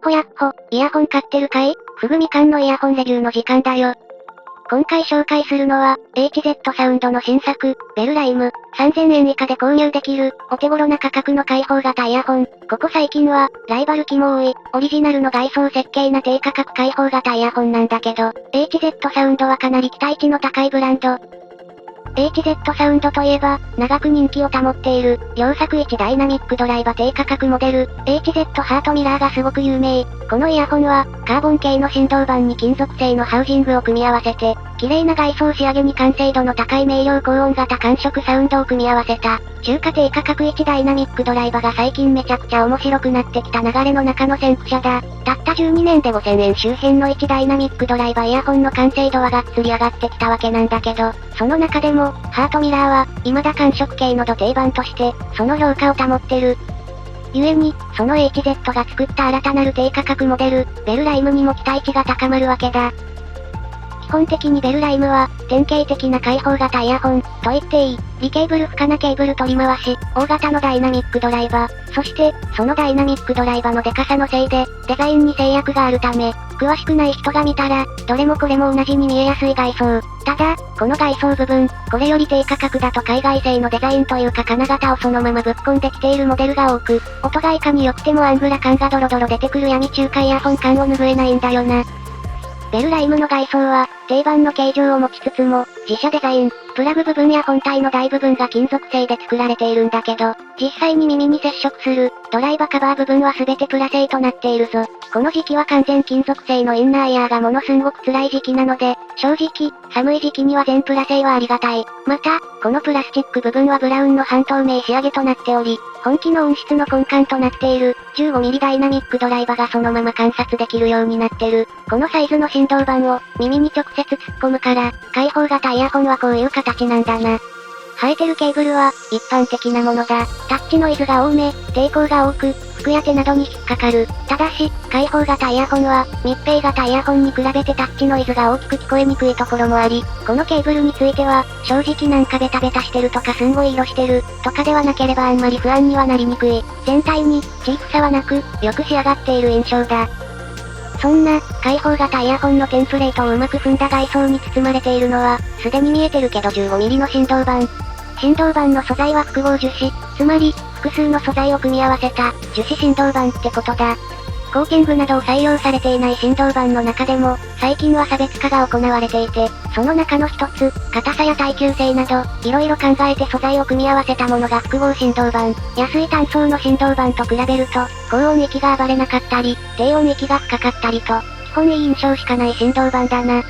ほやっほ、イヤホン買ってるかい？ふぐみかんのイヤホンレビューの時間だよ。今回紹介するのは、HZ サウンドの新作、ベルライム。3000円以下で購入できる、お手頃な価格の開放型イヤホン。ここ最近は、ライバル機も多い、オリジナルの外装設計な低価格開放型イヤホンなんだけど、HZ サウンドはかなり期待値の高いブランド。HZ サウンドといえば、長く人気を保っている、両作1ダイナミックドライバ低価格モデル、HZ ハートミラーがすごく有名。このイヤホンは、カーボン系の振動板に金属製のハウジングを組み合わせて、綺麗な外装仕上げに完成度の高い明瞭高音型感触サウンドを組み合わせた、中華低価格1ダイナミックドライバが最近めちゃくちゃ面白くなってきた流れの中の先駆者だ。たった12年で5000円周辺の1ダイナミックドライバイヤホンの完成度はがっつり上がってきたわけなんだけど、その中でも、ハートミラーは、未だ感触系のド定番として、その評価を保ってる。故に、その HZ が作った新たなる低価格モデル、ベルライムにも期待値が高まるわけだ。基本的にベルライムは、典型的な開放型イヤホン、と言っていい。微ケーブル負荷なケーブル取り回し、大型のダイナミックドライバー。そして、そのダイナミックドライバーのデカさのせいで、デザインに制約があるため、詳しくない人が見たら、どれもこれも同じに見えやすい外装。ただ、この外装部分、これより低価格だと海外製のデザインというか金型をそのままぶっ込んできているモデルが多く、音がいかに良くてもアングラ感がドロドロ出てくる闇中華イヤホン感を拭えないんだよな。ベルライムの外装は、定番の形状を持ちつつも、自社デザイン、プラグ部分や本体の大部分が金属製で作られているんだけど、実際に耳に接触する、ドライバーカバー部分は全てプラ製となっているぞ。この時期は完全金属製のインナーイヤーがものすんごく辛い時期なので、正直、寒い時期には全プラ製はありがたい。また、このプラスチック部分はブラウンの半透明仕上げとなっており、本機の音質の根幹となっている、15mm ダイナミックドライバーがそのまま観察できるようになってる。このサイズの振動板を、耳に直接突っ込むから、開放型イヤホンはこういう形なんだな。生えてるケーブルは、一般的なものだ。タッチノイズが多め、抵抗が多く、服や手などに引っかかる。ただし、開放型イヤホンは、密閉型イヤホンに比べてタッチノイズが大きく聞こえにくいところもあり、このケーブルについては、正直なんかベタベタしてるとかすんごい色してる、とかではなければあんまり不安にはなりにくい。全体に、チープさはなく、よく仕上がっている印象だ。そんな、開放型イヤホンのテンプレートをうまく踏んだ外装に包まれているのは、すでに見えてるけど 15mm の振動板。振動板の素材は複合樹脂、つまり、複数の素材を組み合わせた、樹脂振動板ってことだ。コーティングなどを採用されていない振動板の中でも、最近は差別化が行われていて、その中の一つ、硬さや耐久性など、いろいろ考えて素材を組み合わせたものが複合振動板。安い単層の振動板と比べると、高音域が暴れなかったり、低音域が深かったりと、基本いい印象しかない振動板だな。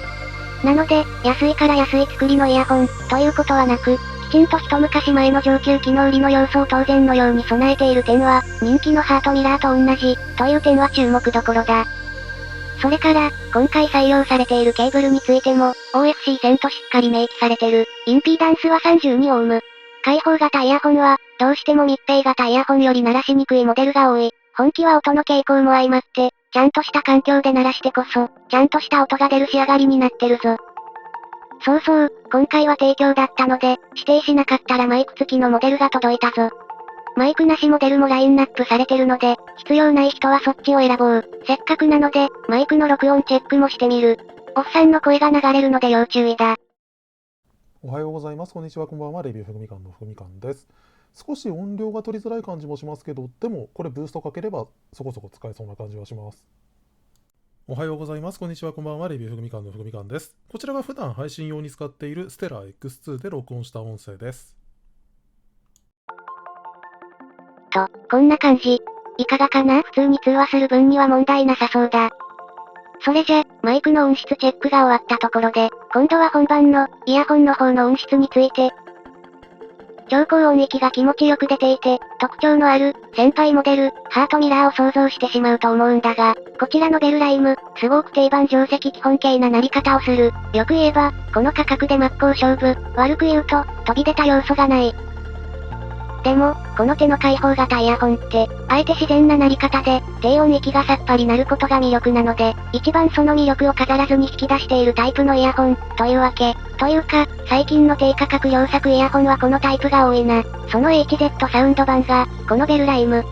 なので、安いから安い作りのイヤホン、ということはなく、きちんと一昔前の上級機能売りの要素を当然のように備えている点は、人気のハートミラーと同じ、という点は注目どころだ。それから、今回採用されているケーブルについても、OFC 線としっかり明記されてる。インピーダンスは32オーム。開放型イヤホンは、どうしても密閉型イヤホンより鳴らしにくいモデルが多い。本機は音の傾向も相まって、ちゃんとした環境で鳴らしてこそ、ちゃんとした音が出る仕上がりになってるぞ。そうそう、今回は提供だったので、指定しなかったらマイク付きのモデルが届いたぞ。マイクなしモデルもラインナップされてるので、必要ない人はそっちを選ぼう。せっかくなので、マイクの録音チェックもしてみる。おっさんの声が流れるので要注意だ。おはようございます。こんにちは。こんばんは。レビューふぐみかんのふぐみかんです。少し音量が取りづらい感じもしますけど、でもこれブーストかければそこそこ使えそうな感じはします。おはようございます。こんにちは。こんばんは。レビューふぐみかんのふぐみかんです。こちらが普段配信用に使っているステラ X2 で録音した音声です。こんな感じ。いかがかな？普通に通話する分には問題なさそうだ。それじゃ、マイクの音質チェックが終わったところで、今度は本番の、イヤホンの方の音質について。超高音域が気持ちよく出ていて、特徴のある、先輩モデル、ハートミラーを想像してしまうと思うんだが、こちらのベルライム、すごく定番定石基本形な鳴り方をする。よく言えば、この価格で真っ向勝負、悪く言うと、飛び出た要素がない。でも、この手の開放型イヤホンって、あえて自然な鳴り方で、低音域がさっぱり鳴ることが魅力なので、一番その魅力を飾らずに引き出しているタイプのイヤホン、というわけ。というか、最近の低価格良作イヤホンはこのタイプが多いな。その HZ サウンド版が、このベルライム。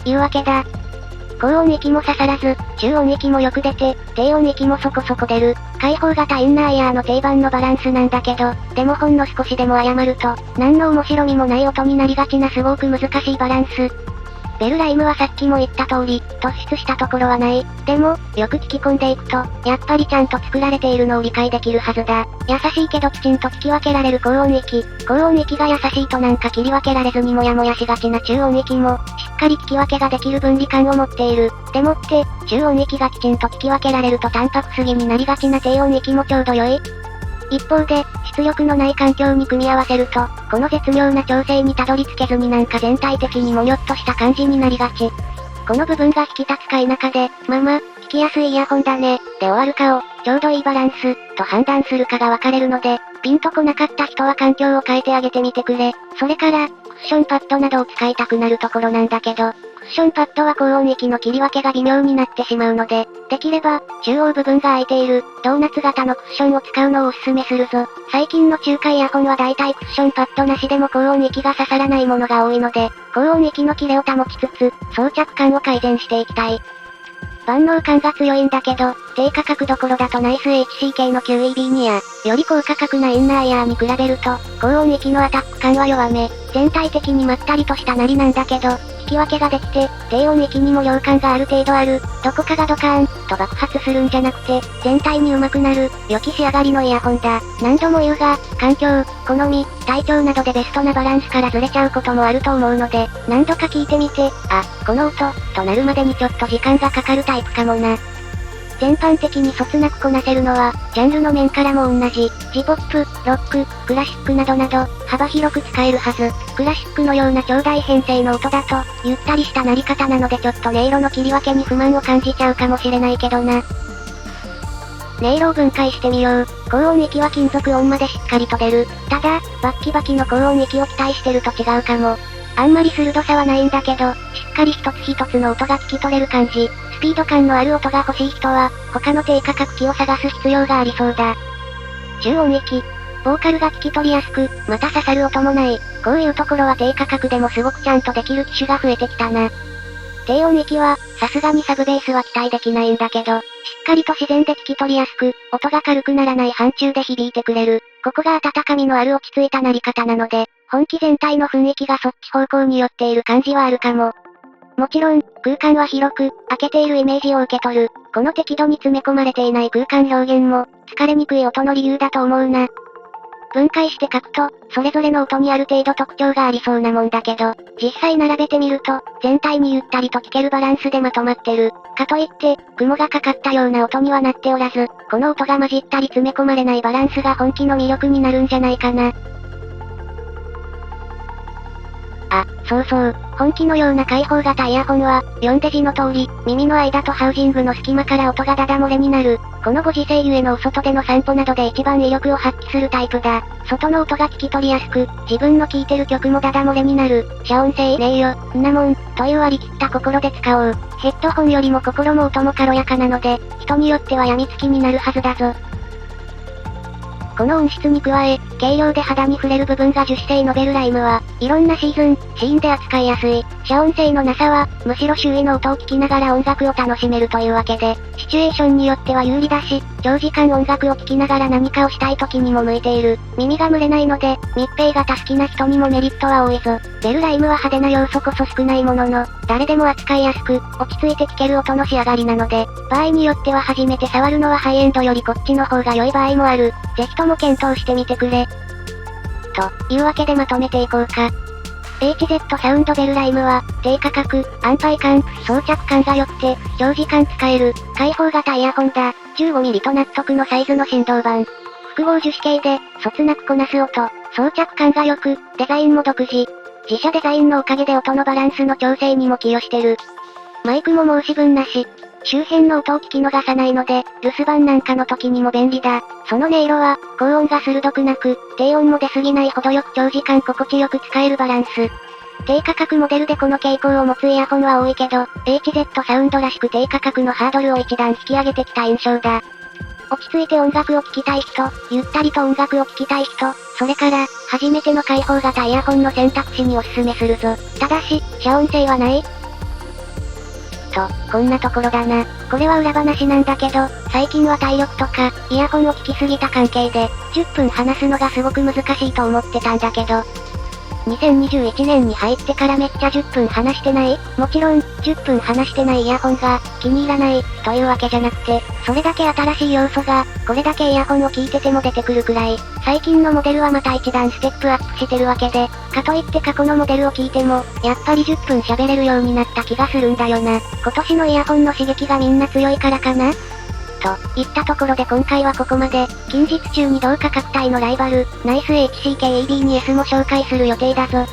というわけだ。高音域も刺さらず、中音域もよく出て、低音域もそこそこ出る。開放型インナーイヤーの定番のバランスなんだけど、でもほんの少しでも誤ると、何の面白みもない音になりがちなすごく難しいバランス。ベルライムはさっきも言った通り、突出したところはない。でも、よく聞き込んでいくと、やっぱりちゃんと作られているのを理解できるはずだ。優しいけどきちんと聞き分けられる高音域。高音域が優しいとなんか切り分けられずにモヤモヤしがちな中音域も、しっかり聞き分けができる分離感を持っている。でもって、中音域がきちんと聞き分けられると淡白すぎになりがちな低音域もちょうど良い。一方で、出力のない環境に組み合わせると、この絶妙な調整にたどり着けずになんか全体的にもにょっとした感じになりがち。この部分が引き立つか否かで、聞きやすいイヤホンだね、で終わるかを、ちょうどいいバランス、と判断するかが分かれるので、ピンとこなかった人は環境を変えてあげてみてくれ。それから、クッションパッドなどを使いたくなるところなんだけど、クッションパッドは高音域の切り分けが微妙になってしまうので、できれば、中央部分が空いている、ドーナツ型のクッションを使うのをおすすめするぞ。最近の中華イヤホンは大体クッションパッドなしでも高音域が刺さらないものが多いので、高音域のキレを保ちつつ、装着感を改善していきたい。万能感が強いんだけど、低価格どころだとナイス HCK の QEB2 や、より高価格なインナーイヤーに比べると、高音域のアタック感は弱め、全体的にまったりとした鳴りなんだけど、聞き分けができて、低音域にも量感がある程度ある、どこかがドカーン、と爆発するんじゃなくて、全体に上手くなる、良き仕上がりのイヤホンだ。何度も言うが、環境、好み、体調などでベストなバランスからずれちゃうこともあると思うので、何度か聞いてみて、この音、となるまでにちょっと時間がかかるタイプかもな。全般的にそつなくこなせるのは、ジャンルの面からも同じ、J-POP、ロック、クラシックなどなど、幅広く使えるはず。クラシックのような超大編成の音だと、ゆったりした鳴り方なのでちょっと音色の切り分けに不満を感じちゃうかもしれないけどな。音色を分解してみよう。高音域は金属音までしっかりと出る。ただ、バッキバキの高音域を期待してると違うかも。あんまり鋭さはないんだけど、しっかり一つ一つの音が聞き取れる感じ。スピード感のある音が欲しい人は、他の低価格機を探す必要がありそうだ。中音域。ボーカルが聞き取りやすく、また刺さる音もない。こういうところは低価格でもすごくちゃんとできる機種が増えてきたな。低音域は、さすがにサブベースは期待できないんだけど、しっかりと自然で聞き取りやすく、音が軽くならない範疇で響いてくれる。ここが温かみのある落ち着いた鳴り方なので、本気全体の雰囲気がそっち方向に寄っている感じはあるかも。もちろん、空間は広く、開けているイメージを受け取る。この適度に詰め込まれていない空間表現も、疲れにくい音の理由だと思うな。分解して書くと、それぞれの音にある程度特徴がありそうなもんだけど、実際並べてみると、全体にゆったりと聞けるバランスでまとまってる。かといって、雲がかかったような音にはなっておらず、この音が混じったり詰め込まれないバランスが本気の魅力になるんじゃないかな。そうそう。本気のような開放型イヤホンは、読んで字の通り、耳の間とハウジングの隙間から音がダダ漏れになる。このご時世ゆえのお外での散歩などで一番威力を発揮するタイプだ。外の音が聞き取りやすく、自分の聴いてる曲もダダ漏れになる。遮音性ねえよ、んなもん、という割り切った心で使おう。ヘッドホンよりも心も音も軽やかなので、人によっては病みつきになるはずだぞ。この音質に加え、軽量で肌に触れる部分が樹脂製のベルライムは、いろんなシーズン、シーンで扱いやすい。遮音性のなさは、むしろ周囲の音を聞きながら音楽を楽しめるというわけで、シチュエーションによっては有利だし、長時間音楽を聴きながら何かをしたい時にも向いている。耳が蒸れないので、密閉型好きな人にもメリットは多いぞ。ベルライムは派手な要素こそ少ないものの、誰でも扱いやすく、落ち着いて聴ける音の仕上がりなので、場合によっては初めて触るのはハイエンドよりこっちの方が良い場合もある。ぜひとも検討してみてくれ。というわけでまとめていこうか。HZ サウンドベルライムは、低価格、安牌感、装着感が良くて、長時間使える、開放型イヤホンだ。15mm と納得のサイズの振動板。複合樹脂系で、そつなくこなす音、装着感が良く、デザインも独自。自社デザインのおかげで音のバランスの調整にも寄与してる。マイクも申し分なし。周辺の音を聞き逃さないので、留守番なんかの時にも便利だ。その音色は、高音が鋭くなく、低音も出過ぎない程よく長時間心地よく使えるバランス。低価格モデルでこの傾向を持つイヤホンは多いけど、HZ サウンドらしく低価格のハードルを一段引き上げてきた印象だ。落ち着いて音楽を聴きたい人、ゆったりと音楽を聴きたい人、それから、初めての開放型イヤホンの選択肢におすすめするぞ。ただし、遮音性はない。と、こんなところだな。これは裏話なんだけど、最近は体力とか、イヤホンを聞きすぎた関係で、10分話すのがすごく難しいと思ってたんだけど、2021年に入ってからめっちゃ10分話してない？もちろん、10分話してないイヤホンが、気に入らない、というわけじゃなくて、それだけ新しい要素が、これだけイヤホンを聞いてても出てくるくらい、最近のモデルはまた一段ステップアップしてるわけで、かといって過去のモデルを聞いても、やっぱり10分喋れるようになった気がするんだよな。今年のイヤホンの刺激がみんな強いからかな？といったところで今回はここまで、近日中に同価格帯のライバル、ナイス HCKEB2S も紹介する予定だぞ。